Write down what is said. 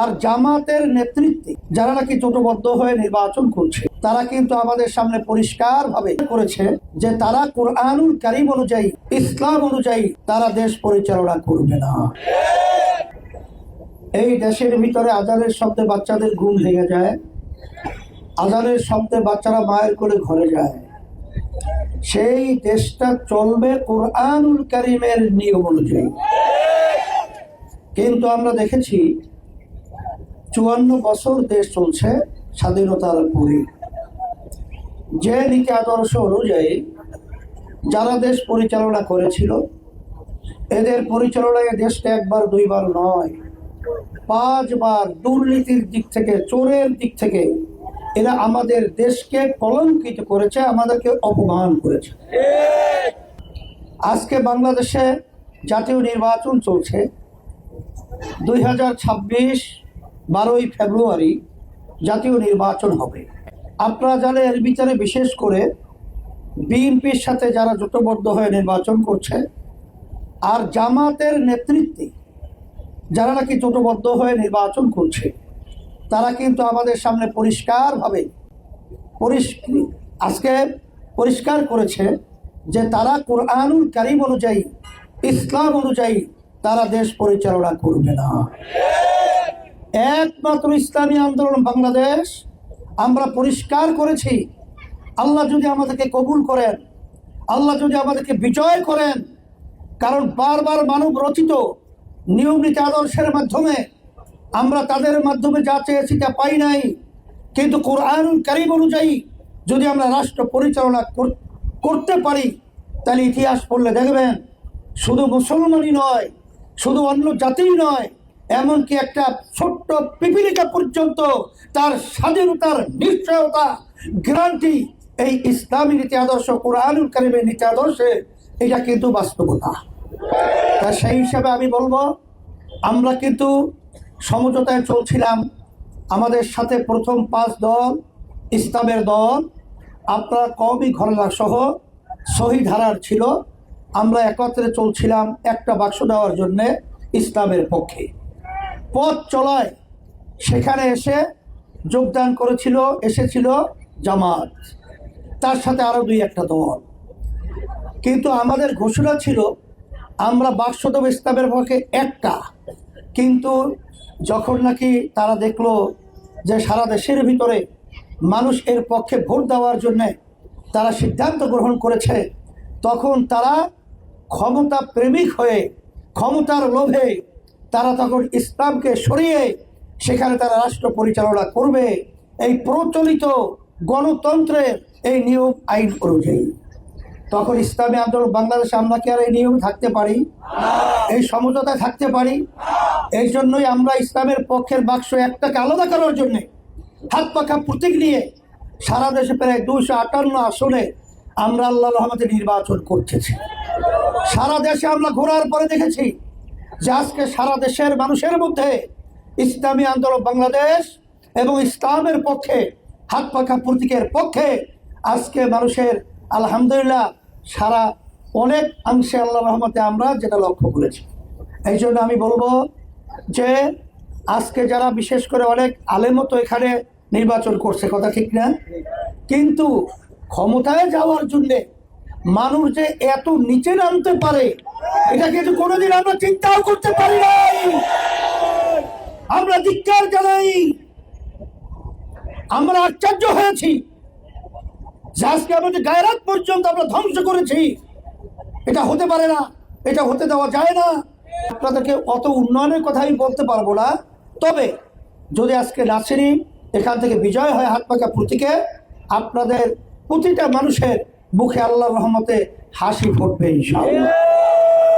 আর জামাতের নেতৃত্বে যারা নাকি জোটবদ্ধ হয়ে নির্বাচন করছে তারা কিন্তু আমাদের সামনে পরিষ্কার ভাবে করেছে যে তারা কোরআনুল কারীম অনুযায়ী, ইসলাম অনুযায়ী তারা দেশ পরিচালনা করবে না। এই দেশের ভিতরে আজানের শব্দে বাচ্চাদের ঘুম ভেঙে যায়, আজানের শব্দে বাচ্চারা মায়ের কোলে ঘরে যায়। সেই দেশটা চলবে কোরআনুল কারীমের নিয়ম অনুযায়ী। কিন্তু আমরা দেখেছি 54 বছর দেশ চলছে স্বাধীনতার পরে, যে নীতি আদর্শ অনুযায়ী যারা দেশ পরিচালনা করেছিল এদের পরিচালনায় দেশটা একবার দুইবার নয়, 5 বার দুর্নীতির দিক থেকে, চোরের দিক থেকে এরা আমাদের দেশকে কলঙ্কিত করেছে, আমাদেরকে অপমান করেছে। আজকে বাংলাদেশে জাতীয় নির্বাচন চলছে, 2026 12ই ফেব্রুয়ারি জাতীয় নির্বাচন হবে। আপনারা জানেন এর ভিতরে বিশেষ করে বিএনপির সাথে যারা জোটবদ্ধ হয়ে নির্বাচন করছে আর জামাতের নেতৃত্বে যারা নাকি জোটবদ্ধ হয়ে নির্বাচন করছে তারা কিন্তু আমাদের সামনে পরিষ্কারভাবে আজকে পরিষ্কার করেছে যে তারা কোরআনুল কারীম অনুযায়ী, ইসলাম অনুযায়ী তারা দেশ পরিচালনা করবে না। একমাত্র ইসলামী আন্দোলন বাংলাদেশ আমরা পরিষ্কার করেছি, আল্লাহ যদি আমাদেরকে কবুল করেন, আল্লাহ যদি আমাদেরকে বিজয় করেন, কারণ বারবার মানব রচিত নিয়ম নীতি আদর্শের মাধ্যমে আমরা তাদের মাধ্যমে যা চেয়েছি তা পাই নাই, কিন্তু কোরআনুল কারীম অনুযায়ী যদি আমরা রাষ্ট্র পরিচালনা করতে পারি তাহলে ইতিহাস পড়লে দেখবেন শুধু মুসলমানই নয়, শুধু অন্য জাতিই নয়, এমনকি একটা ছোট্ট পিপিলিকা পর্যন্ত তার স্বাধীনতার নিশ্চয়তা, গ্যারান্টি এই ইসলামী নীতি আদর্শ, কোরআনুল কারীমের নীতি আদর্শে, এটা কিন্তু বাস্তবতা। তা সেই হিসাবে আমি বলবো আমরা কিন্তু সমঝোতায় চলছিলাম। আমাদের সাথে প্রথম 5 দল ইসলামের দল, আপনার কওমি ঘরানা সহ সহি ধারার ছিল, আমরা একত্রে চলছিলাম একটা বাক্স দেওয়ার জন্যে ইসলামের পক্ষে। পথ চলায় সেখানে এসে যোগদান এসেছিল জামাত, তার সাথে আরও 2-1টা দল। কিন্তু আমাদের ঘোষণা ছিল আমরা বাক্স দেব ইসলামের পক্ষে একটা। কিন্তু যখন নাকি তারা দেখলো যে সারা দেশের ভিতরে মানুষ এর পক্ষে ভোট দেওয়ার জন্যে তারা সিদ্ধান্ত গ্রহণ করেছে, তখন তারা ক্ষমতা প্রেমিক হয়ে, ক্ষমতার লোভে তারা তখন ইসলামকে সরিয়ে সেখানে তারা রাষ্ট্র পরিচালনা করবে এই প্রচলিত গণতন্ত্রের এই নিয়ম আইন অনুযায়ী। তখন ইসলামী আন্দোলন বাংলাদেশে আমরা কি আর এই নিয়ম থাকতে পারি, এই সমঝোতায় থাকতে পারি? এই জন্যই আমরা ইসলামের পক্ষের বাক্স একটাকে আলাদা করার জন্যে হাত পাখা প্রতীক নিয়ে সারা দেশে প্রায় 258 আসনে আমরা আল্লাহর রহমতে নির্বাচন করতেছি। সারা দেশে আমরা ঘোরার পরে দেখেছি যে আজকে সারা দেশের মানুষের মধ্যে ইসলামী আন্দোলন বাংলাদেশ এবং ইসলামের পক্ষে, হাত পাখা প্রতীকের পক্ষে আজকে মানুষের আলহামদুলিল্লাহ সারা অনেক অংশে আল্লাহর রহমতে আমরা যেটা লক্ষ্য করেছি। এই জন্য আমি বলবো যে আজকে যারা বিশেষ করে অনেক আলেমও তো এখানে নির্বাচন করছে, কথা ঠিক না? কিন্তু ক্ষমতায় যাওয়ার জন্যে মানুষ যে এত নিচে নামতে পারে এটা কিন্তু কোনোদিন আমরা চিন্তাও করতে পারি নাই। আমরা ধিক্কার জানাই, আমরা আশ্চর্য হয়েছি যে আজকে আমাদের গায়রাত পর্যন্ত আমরা ধ্বংস করেছি। এটা হতে পারে না, এটা হতে দেওয়া যায় না। আপনাদেরকে অত উন্নয়নের কথা আমি বলতে পারবো না, তবে যদি আজকে নাসিরি এখান থেকে বিজয় হয় হাত পাখা প্রতীকে, আপনাদের প্রতিটা মানুষের মুখে আল্লাহর রহমতে হাসি ফুটবে ইনশাআল্লাহ।